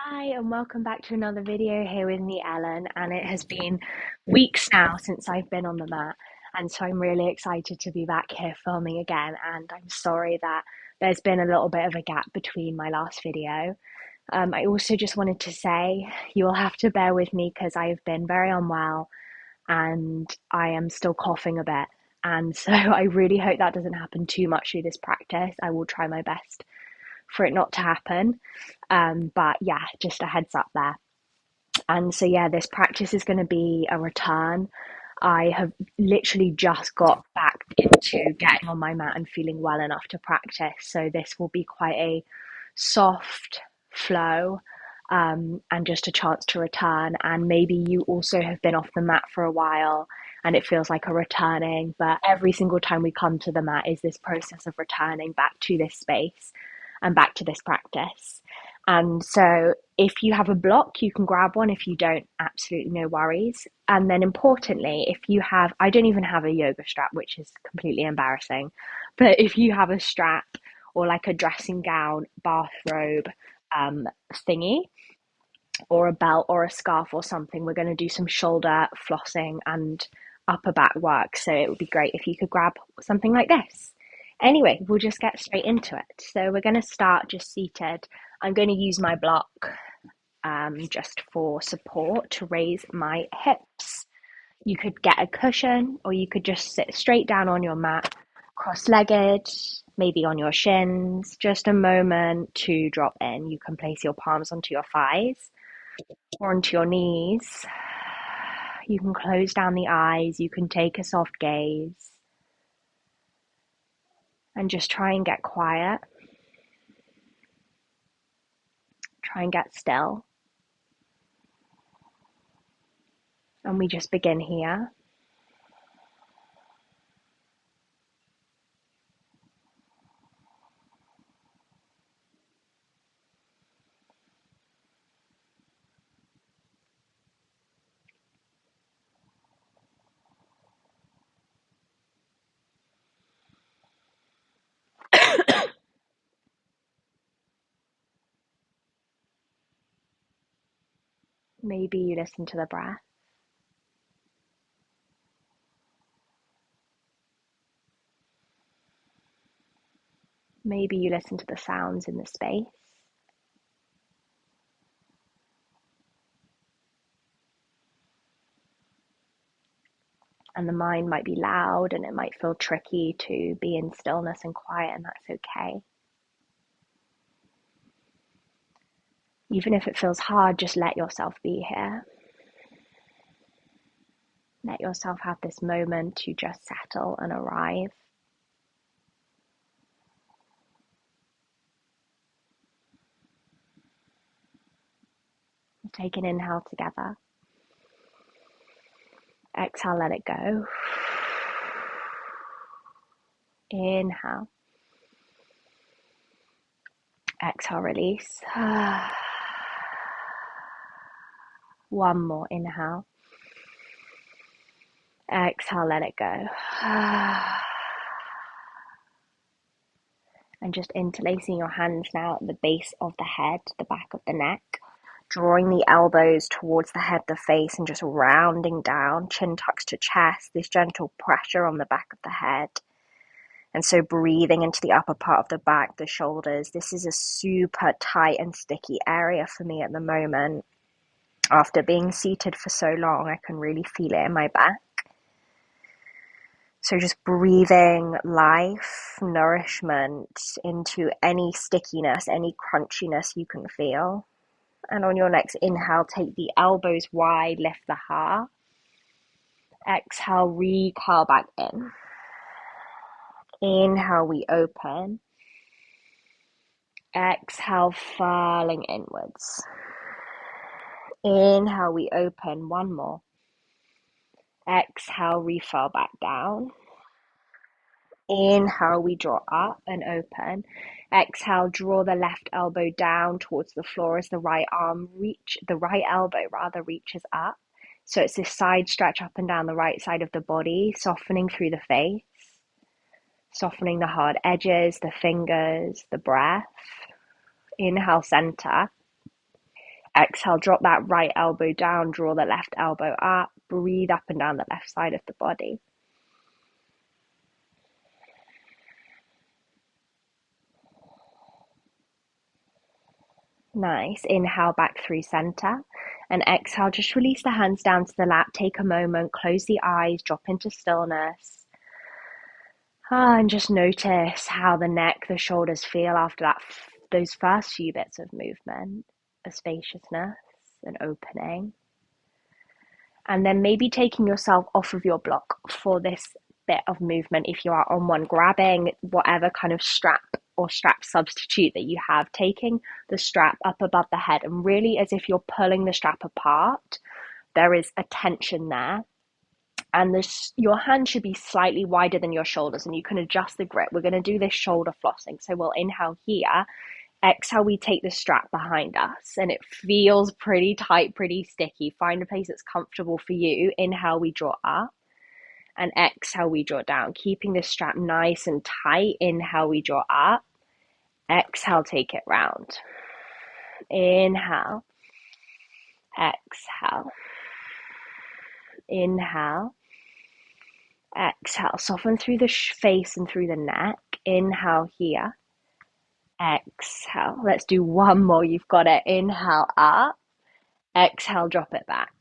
Hi, and welcome back to another video here with me, Ellen. And it has been weeks now since I've been on the mat, and so I'm really excited to be back here filming again. And I'm sorry that there's been a little bit of a gap between my last video. I also just wanted to say you will have to bear with me because I have been very unwell and I am still coughing a bit. And so I really hope that doesn't happen too much through this practice. I will try my best for it not to happen. But yeah, just a heads up there. And so, yeah, this practice is going to be a return. I have literally just got back into getting on my mat and feeling well enough to practice. So, this will be quite a soft flow and just a chance to return. And maybe you also have been off the mat for a while and it feels like a returning. But every single time we come to the mat is this process of returning back to this space and back to this practice. And so if you have a block, you can grab one. If you don't, absolutely no worries. And then importantly, if you have, I don't even have a yoga strap, which is completely embarrassing. But if you have a strap or like a dressing gown, bathrobe thingy, or a belt or a scarf or something, we're going to do some shoulder flossing and upper back work. So it would be great if you could grab something like this. Anyway, we'll just get straight into it. So we're going to start just seated. I'm going to use my block just for support to raise my hips. You could get a cushion or you could just sit straight down on your mat, cross-legged, maybe on your shins. Just a moment to drop in. You can place your palms onto your thighs or onto your knees. You can close down the eyes. You can take a soft gaze and just try and get quiet. Try and get still. And we just begin here. Maybe you listen to the breath. Maybe you listen to the sounds in the space. And the mind might be loud and it might feel tricky to be in stillness and quiet, and that's okay. Even if it feels hard, just let yourself be here. Let yourself have this moment to just settle and arrive. Take an inhale together. Exhale, let it go. Inhale. Exhale, release. One more inhale. Exhale, let it go. And just interlacing your hands now at the base of the head, the back of the neck, drawing the elbows towards the head, the face, and just rounding down, chin tucks to chest, this gentle pressure on the back of the head. And so breathing into the upper part of the back, the shoulders. This is a super tight and sticky area for me at the moment. After being seated for so long, I can really feel it in my back. So just breathing life, nourishment into any stickiness, any crunchiness you can feel. And on your next inhale, take the elbows wide, lift the heart. Exhale, recurl back in. Inhale, we open. Exhale, furling inwards. Inhale, we open. One more. Exhale, refurl back down. Inhale, we draw up and open. Exhale, draw the left elbow down towards the floor as the right elbow reaches up. So it's this side stretch up and down the right side of the body, softening through the face, softening the hard edges, the fingers, the breath. Inhale, center. Exhale, drop that right elbow down, draw the left elbow up, breathe up and down the left side of the body. Nice. Inhale back through center. And exhale, just release the hands down to the lap. Take a moment, close the eyes, drop into stillness. And just notice how the neck, the shoulders feel after those first few bits of movement, a spaciousness, an opening. And then maybe taking yourself off of your block for this bit of movement. If you are on one, grabbing whatever kind of strap or strap substitute that you have, taking the strap up above the head, and really as if you're pulling the strap apart, there is a tension there. And your hand should be slightly wider than your shoulders, and you can adjust the grip. We're going to do this shoulder flossing. So we'll inhale here. Exhale, we take the strap behind us, and it feels pretty tight, pretty sticky. Find a place that's comfortable for you. Inhale, we draw up, and exhale, we draw down, keeping the strap nice and tight. Inhale, we draw up. Exhale, take it round. Inhale. Exhale. Inhale. Exhale. Soften through the face and through the neck. Inhale here. Exhale. Let's do one more. You've got it. Inhale up. Exhale, drop it back.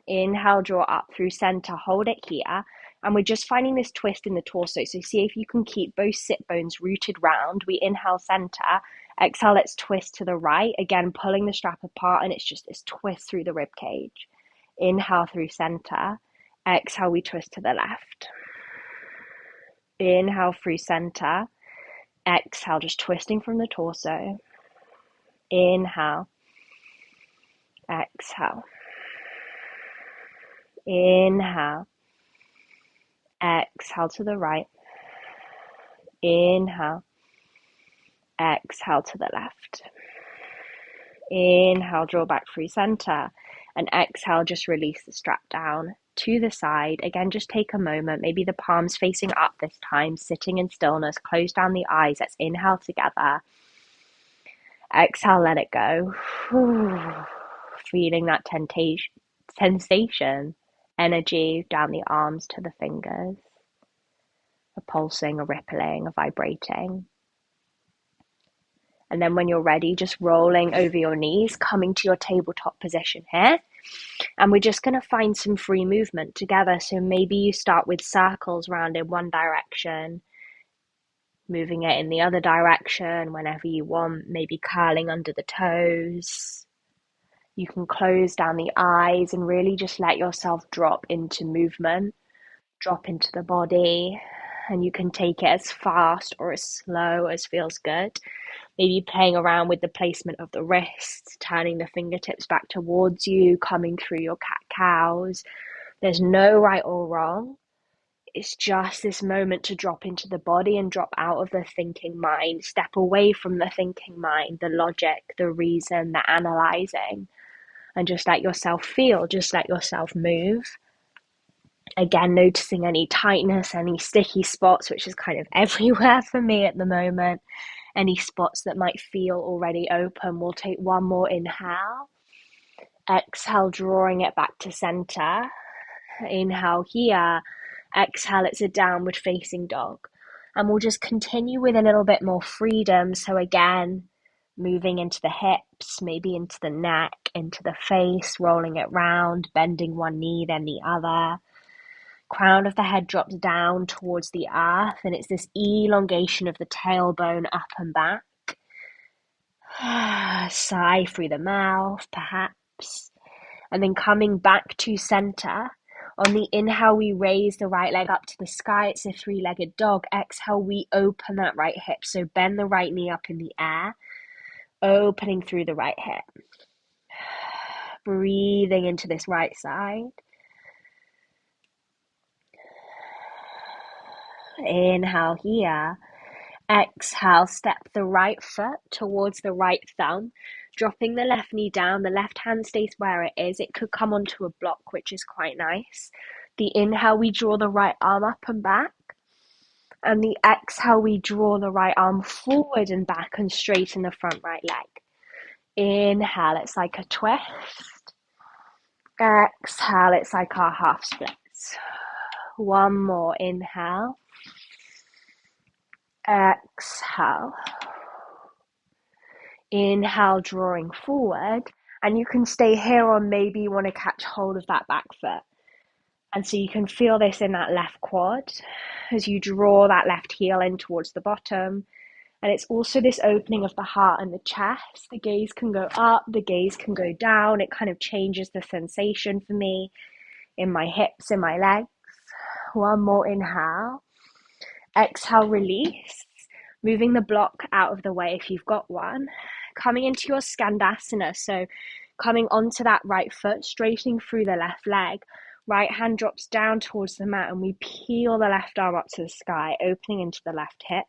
Inhale, draw up through center. Hold it here. And we're just finding this twist in the torso. So see if you can keep both sit bones rooted round. We inhale center. Exhale, let's twist to the right. Again, pulling the strap apart, and it's just this twist through the rib cage. Inhale through center. Exhale, we twist to the left. Inhale through center. Exhale, just twisting from the torso. Inhale. Exhale. Inhale. Exhale to the right. Inhale. Exhale to the left. Inhale, draw back through center. And exhale, just release the strap down to the side. Again, just take a moment, maybe the palms facing up this time, sitting in stillness. Close down the eyes. Let's inhale together. Exhale, let it go. Feeling that sensation, energy down the arms to the fingers. A pulsing, a rippling, a vibrating. And then when you're ready, just rolling over your knees, coming to your tabletop position here. And we're just going to find some free movement together. So maybe you start with circles round in one direction, moving it in the other direction whenever you want, maybe curling under the toes. You can close down the eyes and really just let yourself drop into movement, drop into the body. And you can take it as fast or as slow as feels good. Maybe playing around with the placement of the wrists, turning the fingertips back towards you, coming through your cat-cows. There's no right or wrong. It's just this moment to drop into the body and drop out of the thinking mind. Step away from the thinking mind, the logic, the reason, the analyzing. And just let yourself feel, just let yourself move. Again, noticing any tightness, any sticky spots, which is kind of everywhere for me at the moment. Any spots that might feel already open. We'll take one more inhale. Exhale, drawing it back to center. Inhale here. Exhale, it's a downward facing dog. And we'll just continue with a little bit more freedom. So again, moving into the hips, maybe into the neck, into the face, rolling it round, bending one knee, then the other. Crown of the head drops down towards the earth, and it's this elongation of the tailbone up and back. Sigh through the mouth, perhaps. And then coming back to center. On the inhale, we raise the right leg up to the sky. It's a three-legged dog. Exhale, we open that right hip. So bend the right knee up in the air, opening through the right hip. Breathing into this right side. Inhale here. Exhale, step the right foot towards the right thumb, dropping the left knee down. The left hand stays where it is. It could come onto a block, which is quite nice. The inhale, we draw the right arm up and back. And the exhale, we draw the right arm forward and back and straighten the front right leg. Inhale, it's like a twist. Exhale, it's like our half splits. One more, inhale. Exhale. Inhale, drawing forward. And you can stay here, or maybe you want to catch hold of that back foot. And so you can feel this in that left quad as you draw that left heel in towards the bottom. And it's also this opening of the heart and the chest. The gaze can go up, the gaze can go down. It kind of changes the sensation for me in my hips, in my legs. One more inhale. Exhale, release. Moving the block out of the way if you've got one. Coming into your Skandasana. So coming onto that right foot, straightening through the left leg. Right hand drops down towards the mat and we peel the left arm up to the sky, opening into the left hip.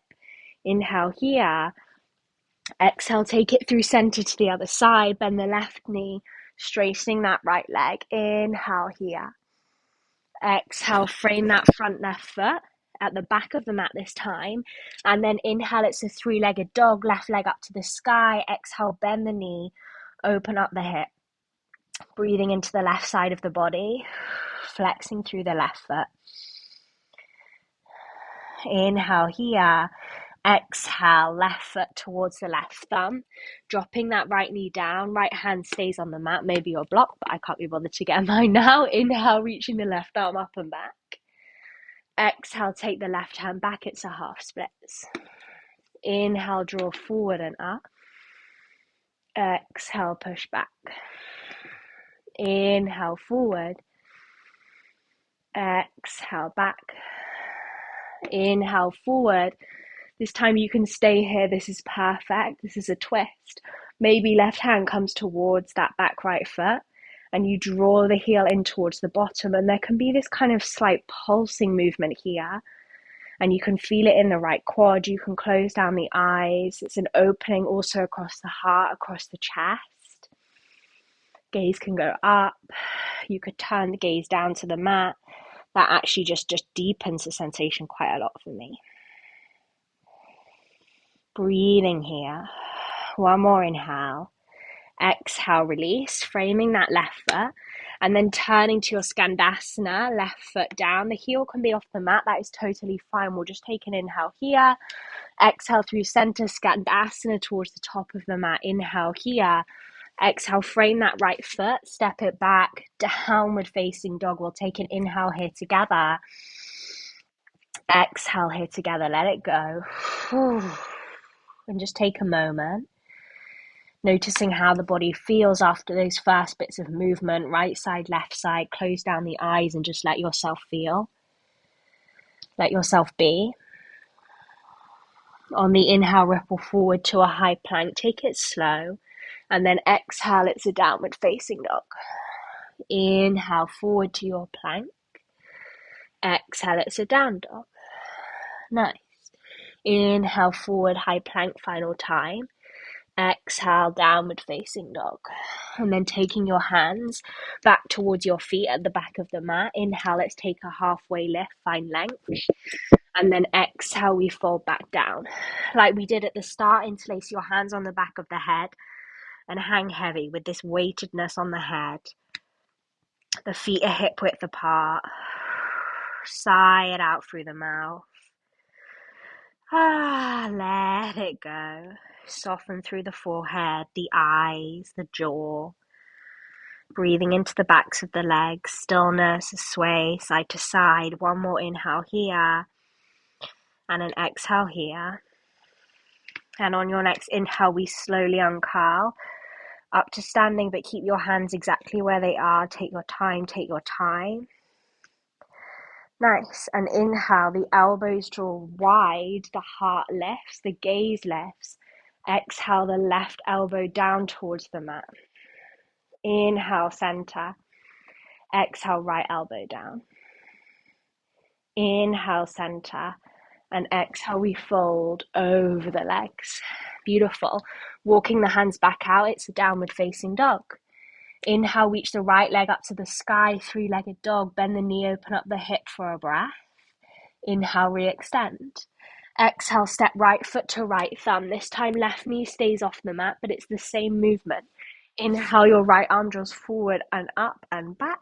Inhale here. Exhale, take it through center to the other side. Bend the left knee, straightening that right leg. Inhale here. Exhale, frame that front left foot at the back of the mat this time. And then inhale, it's a three-legged dog, left leg up to the sky. Exhale, bend the knee, open up the hip. Breathing into the left side of the body, flexing through the left foot. Inhale here. Exhale, left foot towards the left thumb. Dropping that right knee down. Right hand stays on the mat. Maybe you're blocked, but I can't be bothered to get mine now. Inhale, reaching the left arm up and back. Exhale, take the left hand back. It's a half splits. Inhale, draw forward and up. Exhale, push back. Inhale, forward. Exhale, back. Inhale, forward. This time you can stay here. This is perfect. This is a twist. Maybe left hand comes towards that back right foot and you draw the heel in towards the bottom, and there can be this kind of slight pulsing movement here. And you can feel it in the right quad. You can close down the eyes. It's an opening also across the heart, across the chest. Gaze can go up. You could turn the gaze down to the mat. That actually just deepens the sensation quite a lot for me. Breathing here. One more inhale. Exhale, release, framing that left foot. And then turning to your Skandasana, left foot down. The heel can be off the mat. That is totally fine. We'll just take an inhale here. Exhale through center, Skandasana towards the top of the mat. Inhale here. Exhale, frame that right foot, step it back, downward facing dog. We'll take an inhale here together. Exhale here together, let it go. And just take a moment, noticing how the body feels after those first bits of movement, right side, left side. Close down the eyes and just let yourself feel. Let yourself be. On the inhale, ripple forward to a high plank. Take it slow. And then exhale, it's a downward facing dog. Inhale, forward to your plank. Exhale, it's a down dog. Nice. Inhale, forward, high plank, final time. Exhale, downward facing dog. And then taking your hands back towards your feet at the back of the mat. Inhale, let's take a halfway lift, find length. And then exhale, we fold back down. Like we did at the start, interlace your hands on the back of the head and hang heavy with this weightedness on the head. The feet are hip width apart. Sigh it out through the mouth. Let it go. Soften through the forehead, the eyes, the jaw. Breathing into the backs of the legs. Stillness, a sway side to side. One more inhale here. And an exhale here. And on your next inhale, we slowly uncurl up to standing, but keep your hands exactly where they are. Take your time, take your time. Nice. And inhale, the elbows draw wide, the heart lifts, the gaze lifts. Exhale, the left elbow down towards the mat. Inhale, center. Exhale, right elbow down. Inhale, center. And exhale, we fold over the legs. Beautiful. Walking the hands back out, it's a downward facing dog. Inhale, reach the right leg up to the sky, three-legged dog. Bend the knee, open up the hip for a breath. Inhale, re-extend. Exhale, step right foot to right thumb. This time left knee stays off the mat, but it's the same movement. Inhale, your right arm draws forward and up and back.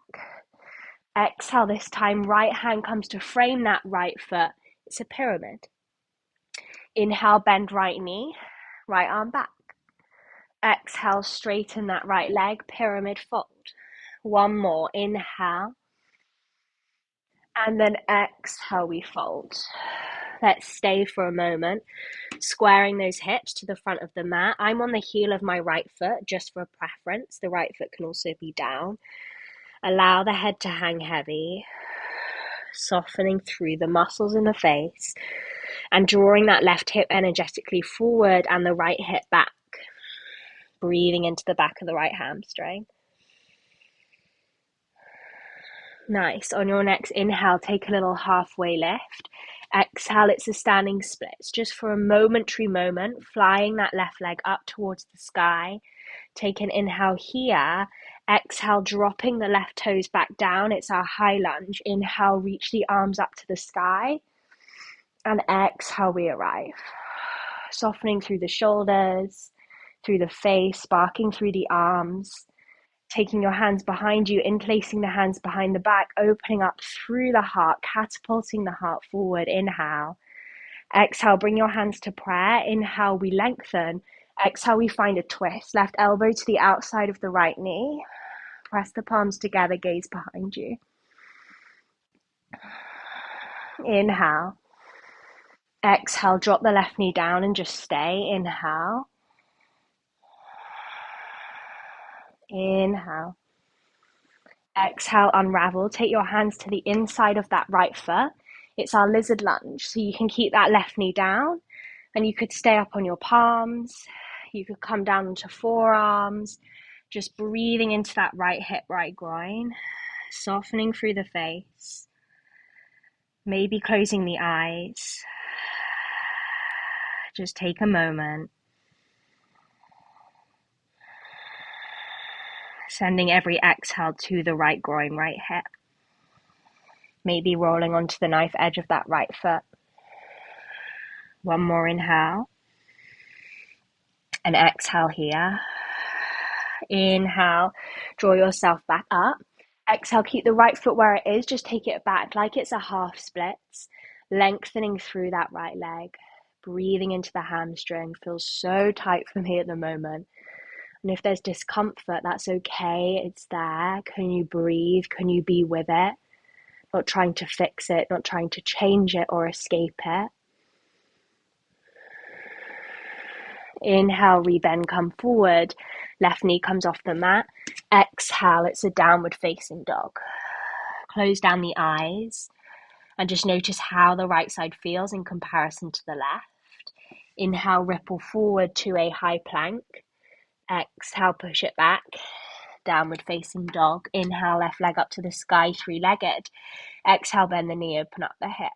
Exhale, this time right hand comes to frame that right foot. It's a pyramid. Inhale, bend right knee, right arm back. Exhale, straighten that right leg, pyramid fold. One more, inhale. And then exhale, we fold. Let's stay for a moment, squaring those hips to the front of the mat. I'm on the heel of my right foot, just for a preference. The right foot can also be down. Allow the head to hang heavy, softening through the muscles in the face, and drawing that left hip energetically forward and the right hip back. Breathing into the back of the right hamstring. Nice. On your next inhale, take a little halfway lift. Exhale, it's a standing splits. Just for a momentary moment, flying that left leg up towards the sky. Take an inhale here. Exhale, dropping the left toes back down. It's our high lunge. Inhale, reach the arms up to the sky. And exhale, we arrive. Softening through the shoulders, through the face, sparking through the arms. Taking your hands behind you, interlacing the hands behind the back, opening up through the heart, catapulting the heart forward. Inhale. Exhale, bring your hands to prayer. Inhale, we lengthen. Exhale, we find a twist. Left elbow to the outside of the right knee. Press the palms together, gaze behind you. Inhale. Exhale, drop the left knee down and just stay. Inhale. Inhale. Exhale, unravel. Take your hands to the inside of that right foot. It's our lizard lunge. So you can keep that left knee down and you could stay up on your palms. You could come down onto forearms. Just breathing into that right hip, right groin. Softening through the face. Maybe closing the eyes. Just take a moment. Sending every exhale to the right groin, right hip. Maybe rolling onto the knife edge of that right foot. One more inhale. And exhale here. Inhale, draw yourself back up. Exhale, keep the right foot where it is. Just take it back like it's a half splits. Lengthening through that right leg. Breathing into the hamstring. Feels so tight for me at the moment. And if there's discomfort, that's okay. It's there. Can you breathe? Can you be with it? Not trying to fix it, not trying to change it or escape it. Inhale, rebend, come forward. Left knee comes off the mat. Exhale, it's a downward facing dog. Close down the eyes and just notice how the right side feels in comparison to the left. Inhale, ripple forward to a high plank. Exhale, push it back. Downward facing dog. Inhale, left leg up to the sky, three-legged. Exhale, bend the knee, open up the hip.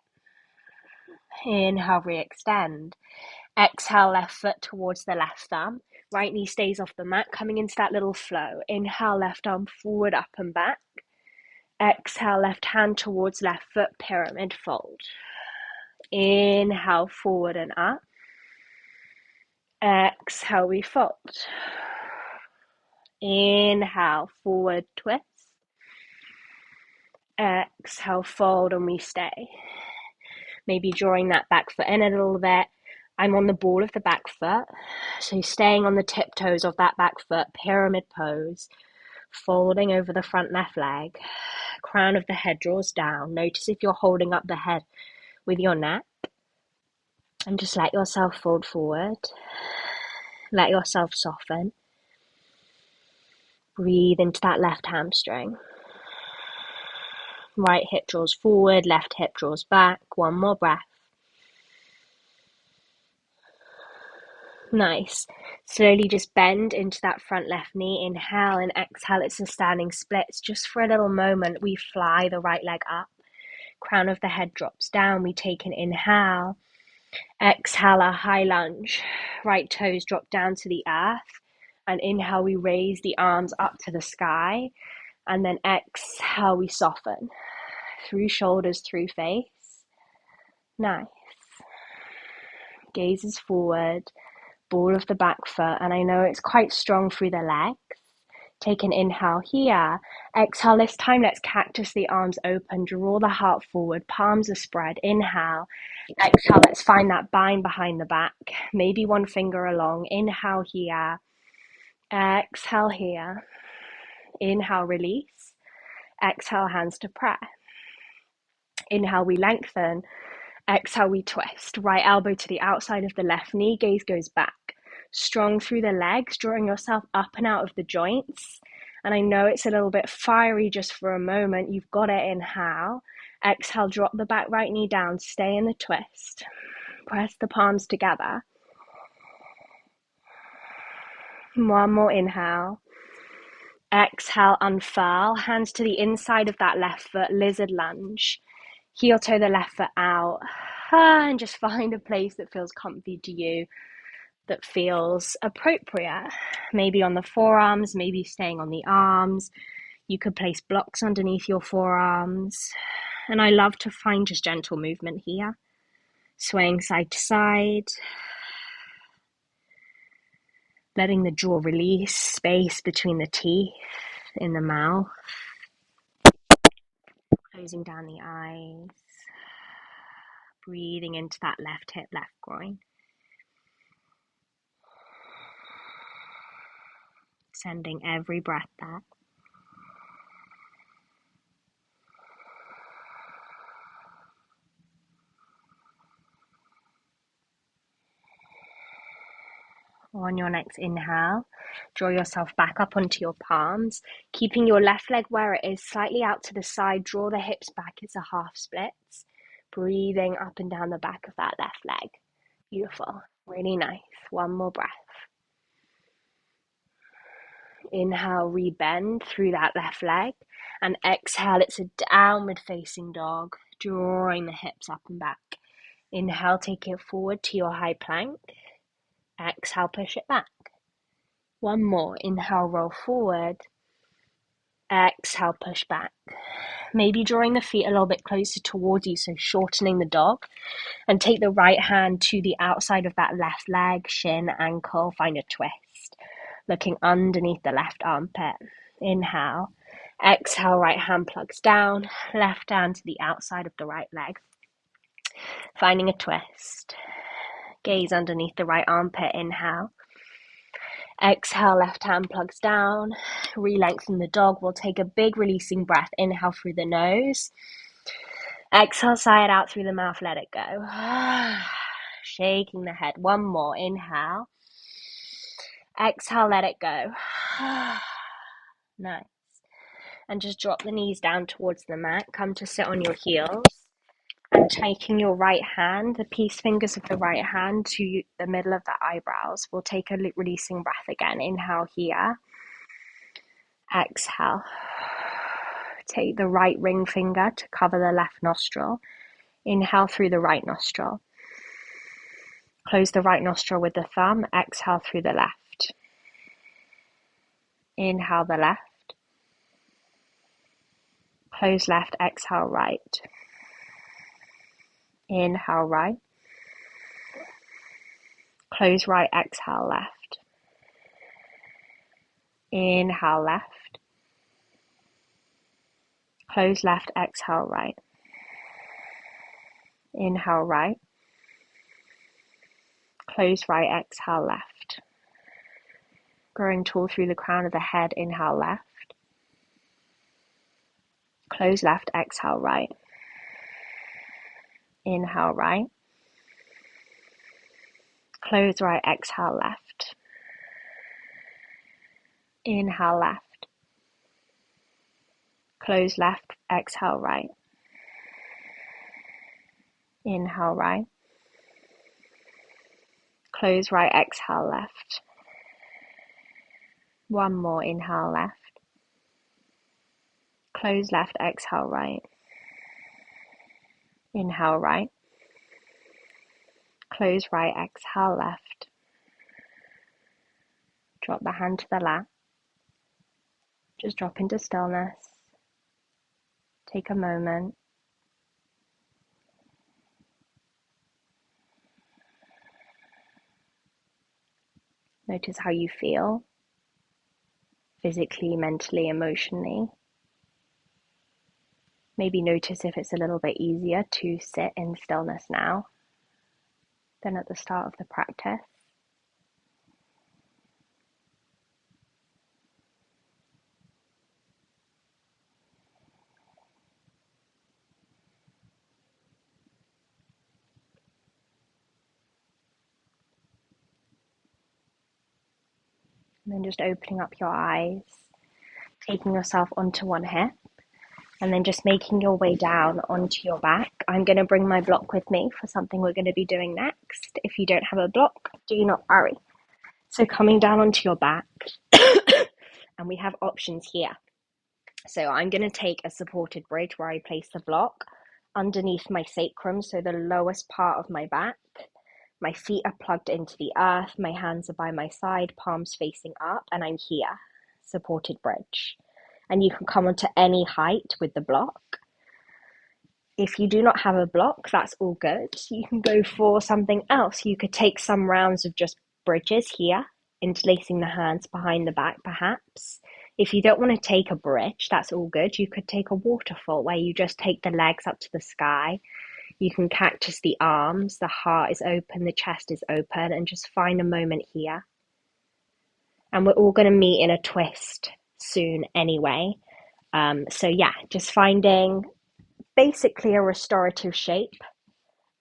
Inhale, re-extend. Exhale, left foot towards the left thumb. Right knee stays off the mat, coming into that little flow. Inhale, left arm forward, up and back. Exhale, left hand towards left foot, pyramid fold. Inhale, forward and up. Exhale, we fold. Inhale, forward twist. Exhale, fold, and we stay. Maybe drawing that back foot in a little bit. I'm on the ball of the back foot, so staying on the tiptoes of that back foot, pyramid pose, folding over the front left leg. Crown of the head draws down. Notice if you're holding up the head with your neck, and just let yourself fold forward. Let yourself soften. Breathe into that left hamstring. Right hip draws forward, left hip draws back. One more breath. Nice. Slowly just bend into that front left knee. Inhale and exhale. It's a standing splits. Just for a little moment, we fly the right leg up. Crown of the head drops down. We take an inhale. Exhale, a high lunge. Right toes drop down to the earth. And inhale, we raise the arms up to the sky. And then exhale, we soften. Through shoulders, through face. Nice. Gazes forward, ball of the back foot, and I know it's quite strong through the legs. Take an inhale here. Exhale, this time let's cactus the arms open, draw the heart forward, palms are spread. Inhale. Exhale, let's find that bind behind the back, maybe one finger along. Inhale here. Exhale here. Inhale, release. Exhale, hands to prayer. Inhale, we lengthen. Exhale, we twist. Right elbow to the outside of the left knee, gaze goes back. Strong through the legs, drawing yourself up and out of the joints. And I know it's a little bit fiery just for a moment. You've got it. Inhale. Exhale, drop the back right knee down. Stay in the twist. Press the palms together. One more inhale. Exhale, unfurl. Hands to the inside of that left foot, lizard lunge. Heel toe the left foot out. And just find a place that feels comfy to you, that feels appropriate. Maybe on the forearms, maybe staying on the arms. You could place blocks underneath your forearms. And I love to find just gentle movement here. Swaying side to side. Letting the jaw release, space between the teeth in the mouth. Closing down the eyes. Breathing into that left hip, left groin. Sending every breath back. On your next inhale, draw yourself back up onto your palms, keeping your left leg where it is, slightly out to the side. Draw the hips back, it's a half splits. Breathing up and down the back of that left leg. Beautiful, really nice. One more breath. Inhale, rebend through that left leg, and exhale, it's a downward facing dog, drawing the hips up and back. Inhale, take it forward to your high plank. Exhale, push it back. One more. Inhale, roll forward. Exhale, push back. Maybe drawing the feet a little bit closer towards you, so shortening the dog. And take the right hand to the outside of that left leg, shin, ankle. Find a twist. Looking underneath the left armpit. Inhale. Exhale, right hand plugs down. Left hand to the outside of the right leg. Finding a twist. Gaze underneath the right armpit. Inhale. Exhale, left hand plugs down. Re-lengthen the dog. We'll take a big releasing breath. Inhale through the nose. Exhale, sigh it out through the mouth. Let it go. Shaking the head. One more. Inhale. Exhale, let it go. Nice. And just drop the knees down towards the mat. Come to sit on your heels. And taking your right hand, the peace fingers of the right hand to the middle of the eyebrows. We'll take a releasing breath again. Inhale here. Exhale. Take the right ring finger to cover the left nostril. Inhale through the right nostril. Close the right nostril with the thumb. Exhale through the left. Inhale the left. Close left. Exhale right. Inhale right. Close right. Exhale left. Inhale left. Close left. Exhale right. Inhale right. Close right. Exhale left. Growing tall through the crown of the head. Inhale left. Close left. Exhale right. Inhale right. Close right. Exhale left. Inhale left. Close left. Exhale right. Inhale right. Close right. Exhale left. One more. Inhale left. Close left. Exhale right. Inhale right. Close right. Exhale left. Drop the hand to the lap. Just drop into stillness. Take a moment. Notice how you feel physically, mentally, emotionally. Maybe notice if it's a little bit easier to sit in stillness now than at the start of the practice. And then just opening up your eyes, taking yourself onto one hip, and then just making your way down onto your back. I'm going to bring my block with me for something we're going to be doing next. If you don't have a block, do not worry. So coming down onto your back, and we have options here. So I'm going to take a supported bridge where I place the block underneath my sacrum, so the lowest part of my back. My feet are plugged into the earth, my hands are by my side, palms facing up, and I'm here, supported bridge. And you can come onto any height with the block. If you do not have a block, that's all good. You can go for something else. You could take some rounds of just bridges here, interlacing the hands behind the back, perhaps. If you don't want to take a bridge, that's all good. You could take a waterfall where you just take the legs up to the sky. You can cactus the arms, the heart is open, the chest is open, and just find a moment here. And we're all going to meet in a twist soon anyway. So yeah, just finding basically a restorative shape,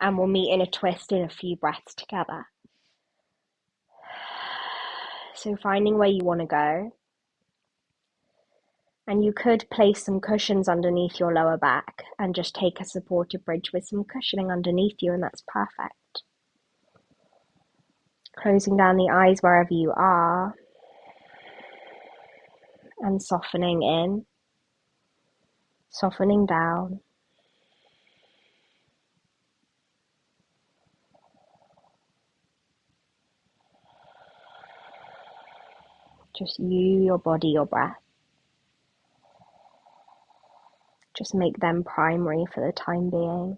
and we'll meet in a twist in a few breaths together. So finding where you want to go. And you could place some cushions underneath your lower back and just take a supported bridge with some cushioning underneath you, and that's perfect. Closing down the eyes wherever you are and softening in, softening down. Just you, your body, your breath. Just make them primary for the time being.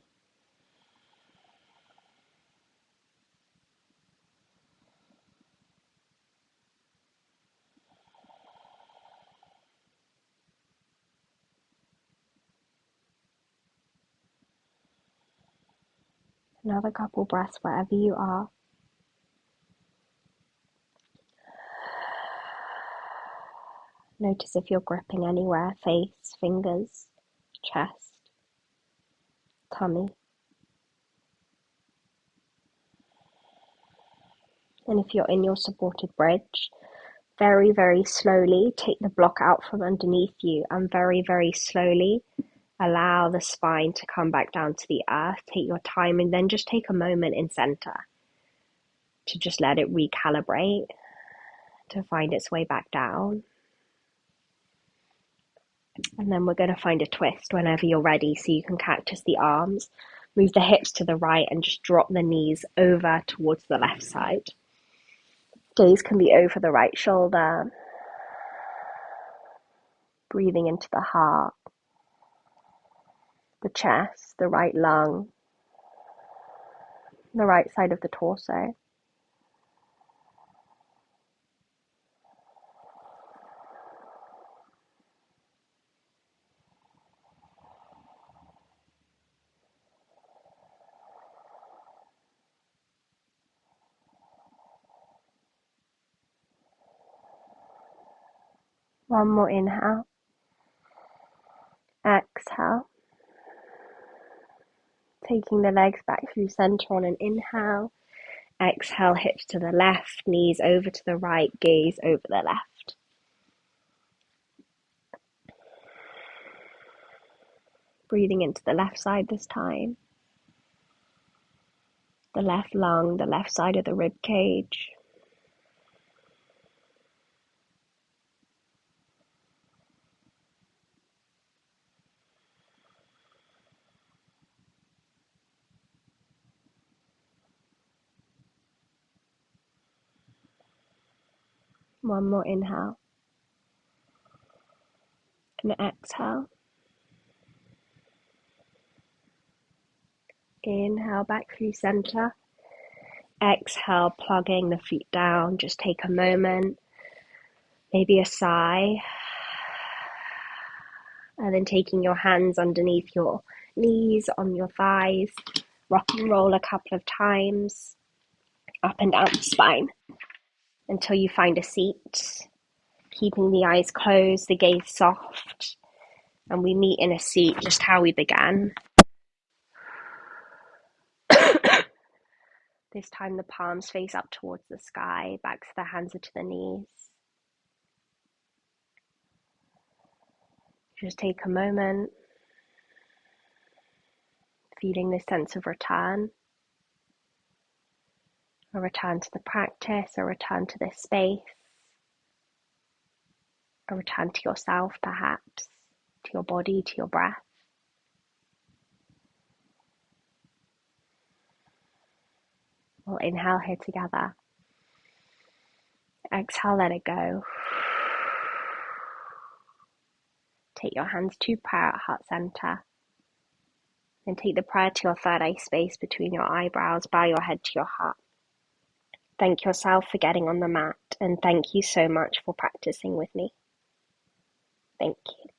Another couple breaths wherever you are. Notice if you're gripping anywhere, face, fingers, chest, tummy. And if you're in your supported bridge, very, very slowly take the block out from underneath you and very, very slowly allow the spine to come back down to the earth. Take your time and then just take a moment in center to just let it recalibrate, to find its way back down. And then we're going to find a twist whenever you're ready, so you can cactus the arms, move the hips to the right and just drop the knees over towards the left side. Gaze can be over the right shoulder, breathing into the heart, the chest, the right lung, the right side of the torso. One more inhale. Exhale. Taking the legs back through center on an inhale. Exhale, hips to the left, knees over to the right, gaze over the left. Breathing into the left side this time. The left lung, the left side of the rib cage. One more inhale. And exhale. Inhale back through center. Exhale, plugging the feet down. Just take a moment, maybe a sigh, and then taking your hands underneath your knees, on your thighs, rock and roll a couple of times, up and down the spine until you find a seat, keeping the eyes closed, the gaze soft, and we meet in a seat just how we began. This time the palms face up towards the sky, backs of the hands are to the knees. Just take a moment, feeling this sense of return, a return to the practice, a return to this space, a return to yourself perhaps, to your body, to your breath. We'll inhale here together. Exhale, let it go. Take your hands to prayer at heart center. Then take the prayer to your third eye space between your eyebrows. Bow your head to your heart. Thank yourself for getting on the mat, and thank you so much for practicing with me. Thank you.